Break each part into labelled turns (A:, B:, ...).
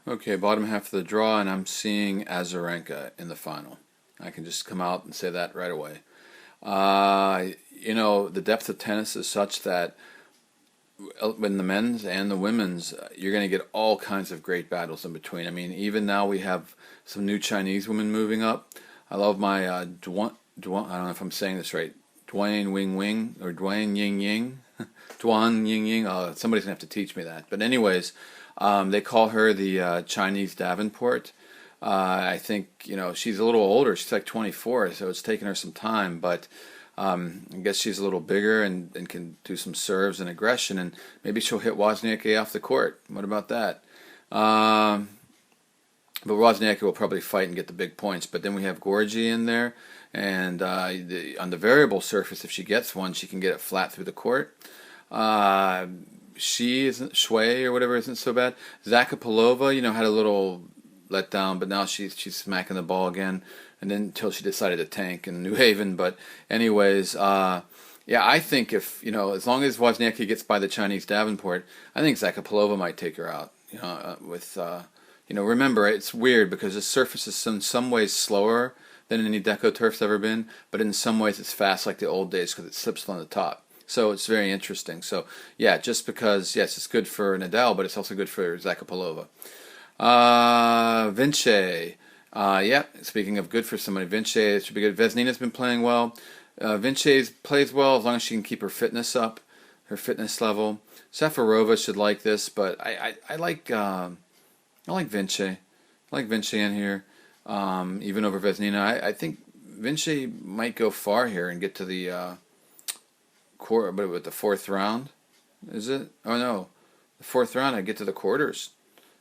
A: Okay, bottom half of the draw, and I'm seeing Azarenka in the final. I can just come out and say that right away. The depth of tennis is such that in the men's and the women's, you're going to get all kinds of great battles in between. I mean, even now we have some new Chinese women moving up. I love my I don't know if I'm saying this right, Duan Wing Wing or Duan Ying Ying, Duan Ying Ying. Somebody's gonna have to teach me that. But anyways, they call her the Chinese Davenport. I think she's a little older. She's like 24, so it's taken her some time. But I guess she's a little bigger and can do some serves and aggression, and maybe she'll hit Wozniacki off the court. What about that? But Wozniacki will probably fight and get the big points. But then we have Gorgie in there, and on the variable surface, if she gets one, she can get it flat through the court. She isn't Shui or whatever isn't so bad. Zakapalova, had a little letdown, but now she's smacking the ball again, and then until she decided to tank in New Haven. But anyways, yeah, I think if as long as Wozniacki gets by the Chinese Davenport, I think Zakapalova might take her out. Remember, it's weird because the surface is in some ways slower than any Deco turf's ever been, but in some ways it's fast like the old days because it slips on the top. So it's very interesting. So yeah, just because, yes, it's good for Nadal, but it's also good for Zakapalova. Vinci. Yeah, speaking of good for somebody, Vinci, it should be good. Vesnina's been playing well. Vinci plays well as long as she can keep her fitness up, her fitness level. Safarova should like this, but I like Vinci. I like Vinci in here, even over Vesnina. I think Vinci might go far here and get to the but with the fourth round, is it? Oh no, the fourth round I get to the quarters.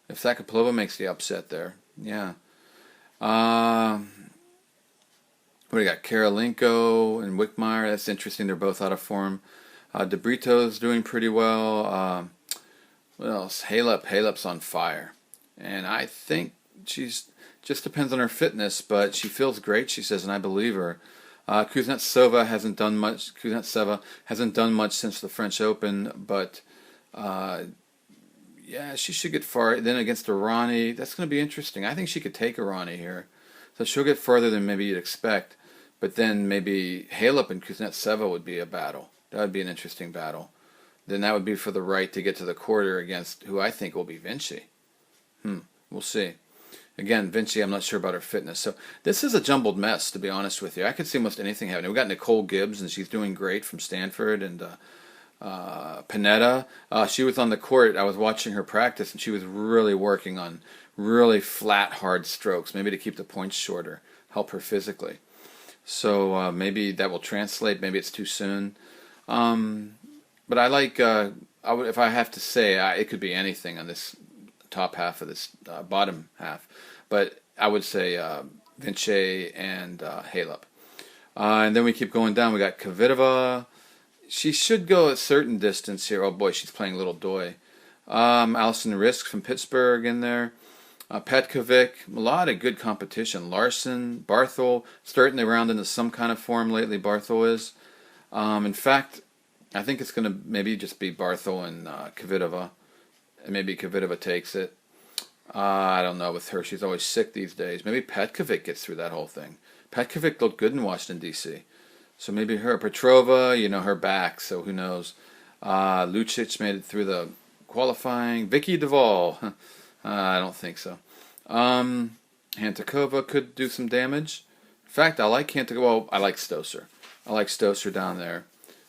A: If Zakapalova makes the upset there, yeah. What do we got? Karolinko and Wickmeyer. That's interesting. They're both out of form. De Brito's doing pretty well. What else? Halep's on fire. And I think she's just depends on her fitness, but she feels great, she says, and I believe her. Kuznetsova hasn't done much. Kuznetsova hasn't done much since the French Open, but yeah, she should get far. Then against Irani, that's going to be interesting. I think she could take Irani here, so she'll get further than maybe you'd expect. But then maybe Halep and Kuznetsova would be a battle. That would be an interesting battle. Then that would be for the right to get to the quarter against who I think will be Vinci. We'll see. Again, Vinci, I'm not sure about her fitness. So this is a jumbled mess, to be honest with you. I could see almost anything happening. We've got Nicole Gibbs, and she's doing great from Stanford, and Panetta. She was on the court. I was watching her practice, and she was really working on really flat, hard strokes, maybe to keep the points shorter, help her physically. So maybe that will translate. Maybe it's too soon. But I like, if I have to say, it could be anything on this top half of this bottom half, but I would say Vinci and Halep. And then we keep going down. We got Kvitova. She should go a certain distance here. Oh boy, she's playing Little Doy. Allison Risk from Pittsburgh in there. Petkovic, a lot of good competition. Larson, Barthol, starting to round into some kind of form lately. Barthol is. In fact, I think it's going to maybe just be Barthol and Kvitova. And maybe Kvitova takes it. I don't know with her. She's always sick these days. Maybe Petkovic gets through that whole thing. Petkovic looked good in Washington, D.C. So maybe her. Petrova, her back, so who knows. Lucic made it through the qualifying. Vicky Duvall. I don't think so. Hantakova could do some damage. In fact, I like Hantakova. Well, I like Stosur. I like Stosur down there.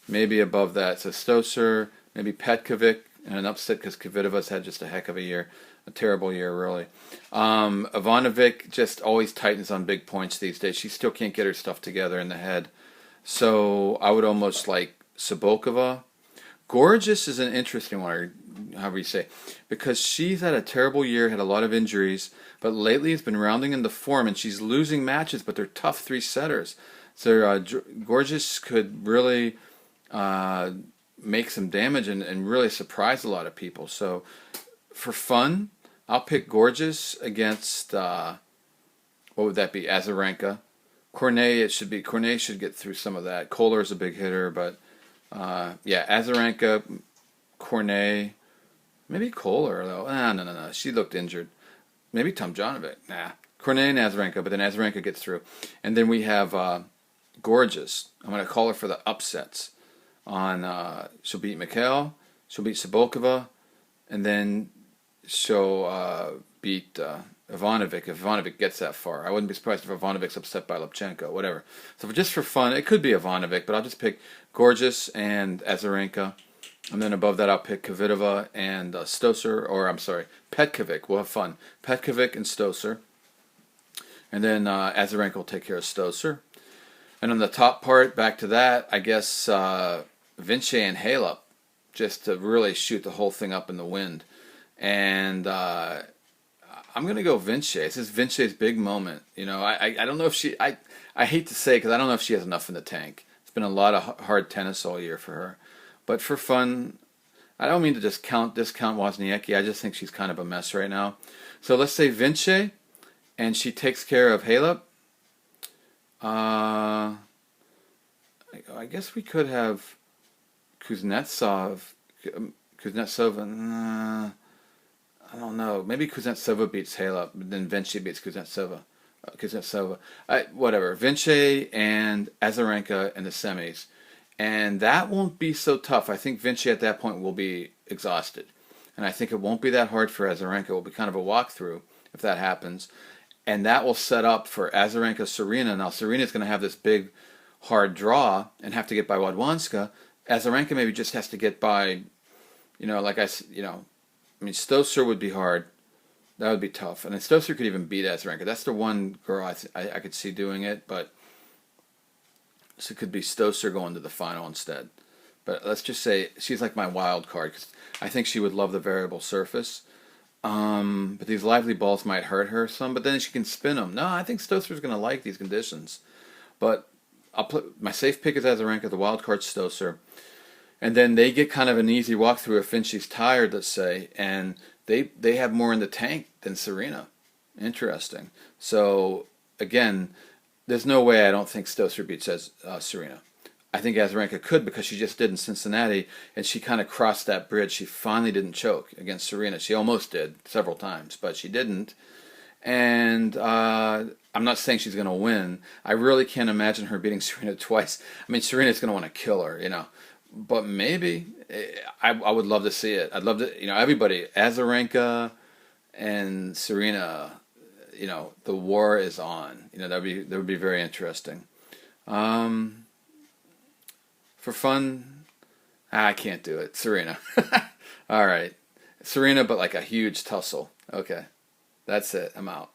A: Maybe above that. So Stosur, maybe Petkovic, and an upset because Kvitova's had just a heck of a year. A terrible year, really. Ivanovic just always tightens on big points these days. She still can't get her stuff together in the head. So I would almost like Sabokova. Gorgeous is an interesting one, or however you say, because she's had a terrible year, had a lot of injuries, but lately has been rounding into form, and she's losing matches, but they're tough three-setters. So Gorgeous could really make some damage and really surprise a lot of people. So for fun, I'll pick Gorgeous against, what would that be, Azarenka. Cornet should get through some of that. Kohler is a big hitter, but yeah, Azarenka, Cornet, maybe Kohler, though. No. She looked injured. maybe Tomljanovic. Nah, Cornet and Azarenka, but then Azarenka gets through, and then we have Gorgeous. I'm going to call her for the upsets. She'll beat Mikhail, she'll beat Cibulkova, and then she'll beat Ivanovic if Ivanovic gets that far. I wouldn't be surprised if Ivanovic's upset by Lubchenko, whatever. So just for fun, it could be Ivanovic, but I'll just pick Gorgeous and Azarenka. And then above that, I'll pick Kvitova and Stosur, or I'm sorry, Petkovic. We'll have fun. Petkovic and Stosur. And then Azarenka will take care of Stosur. And on the top part, back to that, I guess Vinci and Halep, just to really shoot the whole thing up in the wind. And I'm going to go Vinci. This is Vinci's big moment. You know, I don't know if she, I hate to say because I don't know if she has enough in the tank. It's been a lot of hard tennis all year for her. But for fun, I don't mean to discount Wozniacki. I just think she's kind of a mess right now. So let's say Vinci, and she takes care of Halep. I guess we could have Kuznetsov, and I don't know. Maybe Kuznetsova beats Halep, but then Vinci beats Kuznetsova. Whatever. Vinci and Azarenka in the semis. And that won't be so tough. I think Vinci at that point will be exhausted. And I think it won't be that hard for Azarenka. It will be kind of a walkthrough if that happens. And that will set up for Azarenka-Serena. Now, Serena's going to have this big, hard draw and have to get by Wadwanska. Azarenka maybe just has to get by, Stosur would be hard. That would be tough. And then Stosur could even beat Azarenka. That's the one girl I could see doing it, but so it could be Stosur going to the final instead. But let's just say she's like my wild card because I think she would love the variable surface. But these lively balls might hurt her some, but then she can spin them. No, I think Stosur's going to like these conditions. But I'll put my safe pick is Azarenka, the wild card Stosur. And then they get kind of an easy walkthrough if Vinci's tired, let's say, and they have more in the tank than Serena. Interesting. So, again, there's no way I don't think Stosur beats Serena. I think Azarenka could because she just did in Cincinnati, and she kind of crossed that bridge. She finally didn't choke against Serena. She almost did several times, but she didn't. And I'm not saying she's going to win. I really can't imagine her beating Serena twice. I mean, Serena's going to want to kill her, But maybe. I would love to see it. I'd love to, everybody, Azarenka and Serena, the war is on. That would be very interesting. For fun, I can't do it. Serena. All right. Serena, but like a huge tussle. Okay. That's it. I'm out.